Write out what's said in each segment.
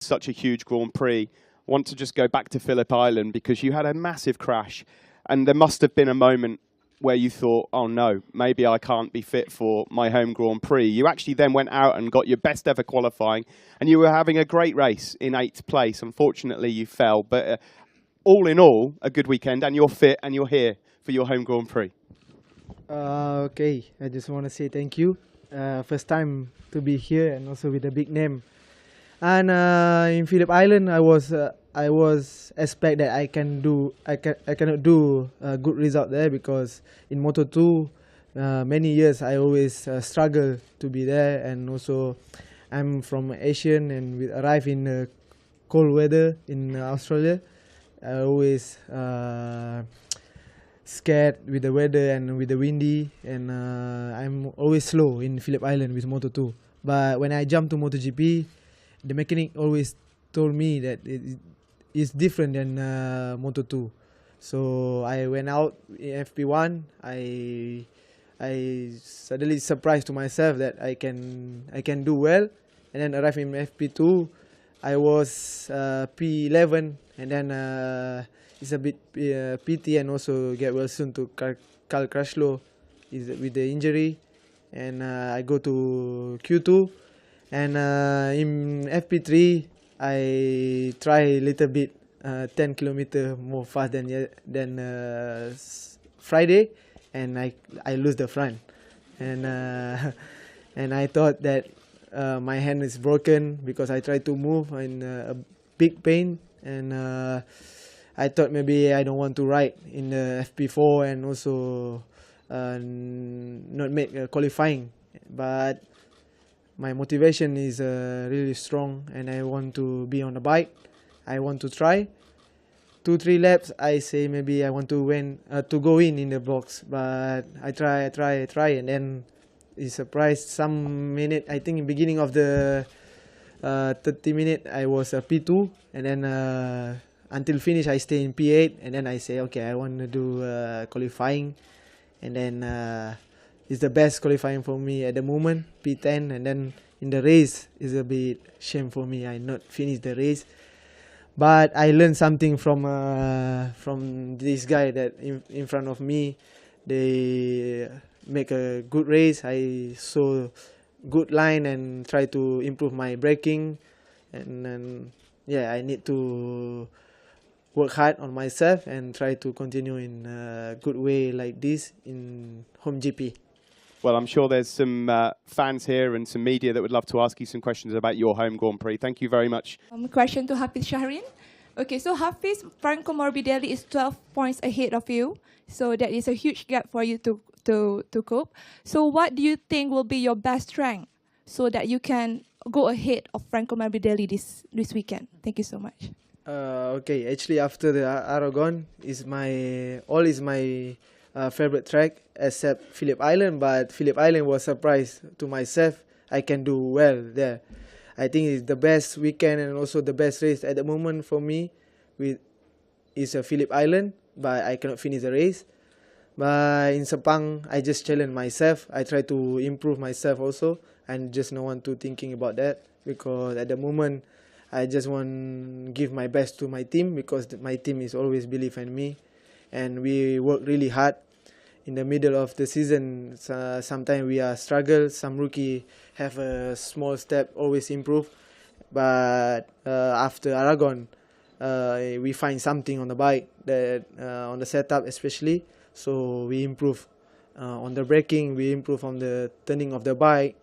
such a huge Grand Prix, want to just go back to Phillip Island because you had a massive crash, and there must have been a moment where you thought, oh no, maybe I can't be fit for my home Grand Prix. You actually then went out and got your best ever qualifying, and you were having a great race in 8th place. Unfortunately, you fell, but all in all, a good weekend, and you're fit and you're here for your home Grand Prix. Okay, I just want to say thank you. First time to be here and also with a big name. And in Phillip Island, I was expect that I cannot do a good result there, because in Moto2 many years I always struggle to be there, and also I'm from Asian and we arrive in cold weather in Australia. I always scared with the weather and with the windy, and I'm always slow in Phillip Island with Moto2. But when I jump to Motogp, the mechanic always told me that it's different than Moto2. So I went out in FP1. I suddenly surprised to myself that I can do well, and then arrive in FP2. I was P11, and then it's a bit pity, and also get well soon to Carl Crutchlow with the injury, and I go to Q2, and in FP3 I try a little bit 10 kilometer more fast than Friday, and I lose the front, and and I thought that my hand is broken because I tried to move in a big pain, and I thought maybe I don't want to ride in the FP4 and also not make qualifying. But my motivation is really strong, and I want to be on the bike. I want to try 2-3 laps. I say maybe I want to win to go in the box, but I try, and then it's surprised some minute. I think in beginning of the 30 minute I was P2, and then until finish I stay in P8, and then I say okay, I want to do qualifying, and then it's the best qualifying for me at the moment, P10, and then in the race is a bit shame for me I not finish the race. But I learned something from this guy that in front of me. They make a good race. I saw good line and try to improve my braking, and then yeah, I need to work hard on myself and try to continue in a good way like this in home GP. Well, I'm sure there's some fans here and some media that would love to ask you some questions about your home Grand Prix. Thank you very much. Question to Hafizh Syarin. Okay, so Hafizh, Franco Morbidelli is 12 points ahead of you. So that is a huge gap for you to cope. So what do you think will be your best strength so that you can go ahead of Franco Morbidelli this weekend? Thank you so much. Okay, actually after the Aragon is my favorite track except Phillip Island, but Phillip Island was surprise to myself. I can do well there. I think it's the best weekend and also the best race at the moment for me. Is a Phillip Island, but I cannot finish the race. But in Sepang, I just challenge myself. I try to improve myself also, and just no want to thinking about that, because at the moment I just want to give my best to my team, because my team is always believe in me, and we work really hard. In the middle of the season, sometimes we are struggle. Some rookie have a small step, always improve. But after Aragon, we find something on the bike, that on the setup especially. So we improve on the braking, we improve on the turning of the bike.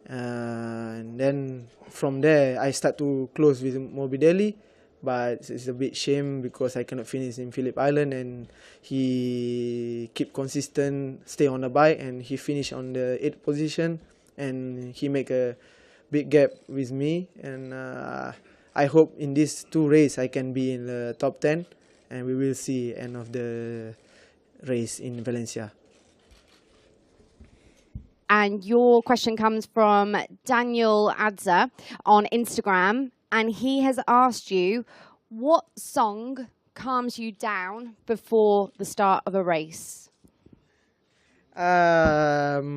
And then from there, I start to close with Morbidelli. But it's a bit shame because I cannot finish in Phillip Island, and he keep consistent, stay on the bike, and he finished on the 8th position, and he make a big gap with me. And I hope in these 2 races I can be in the top 10, and we will see end of the race in Valencia. And your question comes from Daniel Adza on Instagram. And he has asked you, what song calms you down before the start of a race? I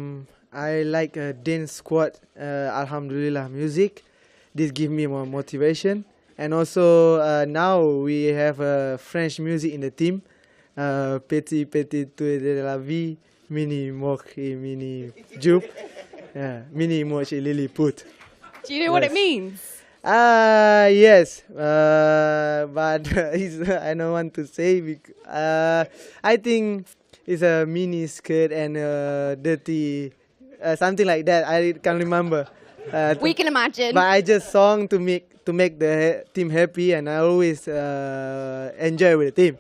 like dance squad, Alhamdulillah music. this give me more motivation. And also now we have French music in the team. Petit petit tout de la vie, mini mochi, mini jupe, mini mochi Lilliput. Do you know what it means? Yes, but I don't want to say. I think it's a mini skirt and dirty, something like that. I can't remember. We can imagine. But I just song to make the team happy, and I always enjoy with the team.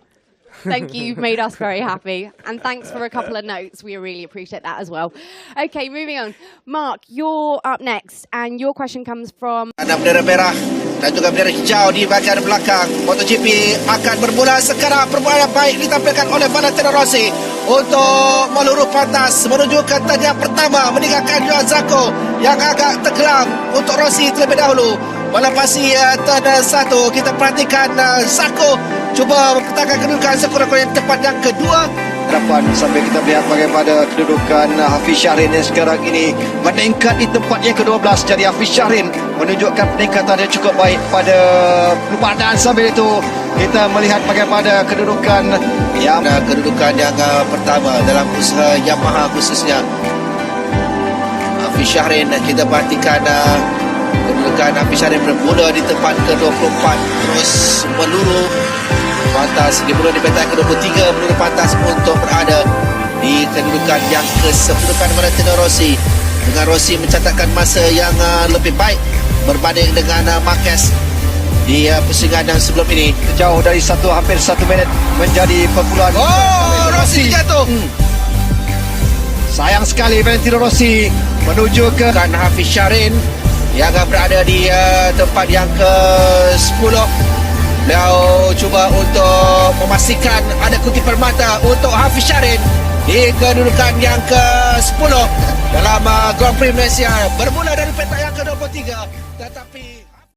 Thank you. You've made us very happy. And thanks for a couple of notes. We really appreciate that as well. Okay, moving on. Mark, you're up next. And your question comes from... Ada bendera merah dan juga bendera hijau di bahagian belakang. Motogp akan bermula sekarang. Permainan baik ditampilkan oleh Valentino Rossi untuk meluru pantas menuju ke tanya pertama, meninggalkan Johan Zarco yang agak tenggelam. Untuk Rossi terlebih dahulu melepasi tanda satu. Kita perhatikan Zarco cuba mempertahankan kedudukan sekurang-kurangnya yang tepat yang kedua. Harapan sambil kita melihat bagaimana kedudukan Hafizh Syarin yang sekarang ini meningkat di tempat yang ke-12. Jadi Hafizh Syarin menunjukkan peningkatan yang cukup baik pada perlumbaan, dan sambil itu kita melihat bagaimana kedudukan yang pertama dalam usaha Yamaha khususnya. Hafizh Syarin, kita perhatikan kedudukan Hafizh Syarin bermula di tempat ke-24 terus meluru pantas, dimulai di petak ke-23 meluru pantas untuk berada di kedudukan yang ke-10 Valentino Rossi, dengan Rossi mencatatkan masa yang lebih baik berbanding dengan Marquez di pusingan yang sebelum ini. Jauh dari hampir 1 minit menjadi perpuluhan. Oh, Rossi jatuh. Sayang sekali Valentino Rossi menuju ke Hafizh Syarin yang berada di tempat yang ke-10. Beliau cuba untuk memastikan ada kutipan mata untuk Hafizh Syarin di kedudukan yang ke-10 dalam Grand Prix Malaysia bermula dari petak yang ke-23, tetapi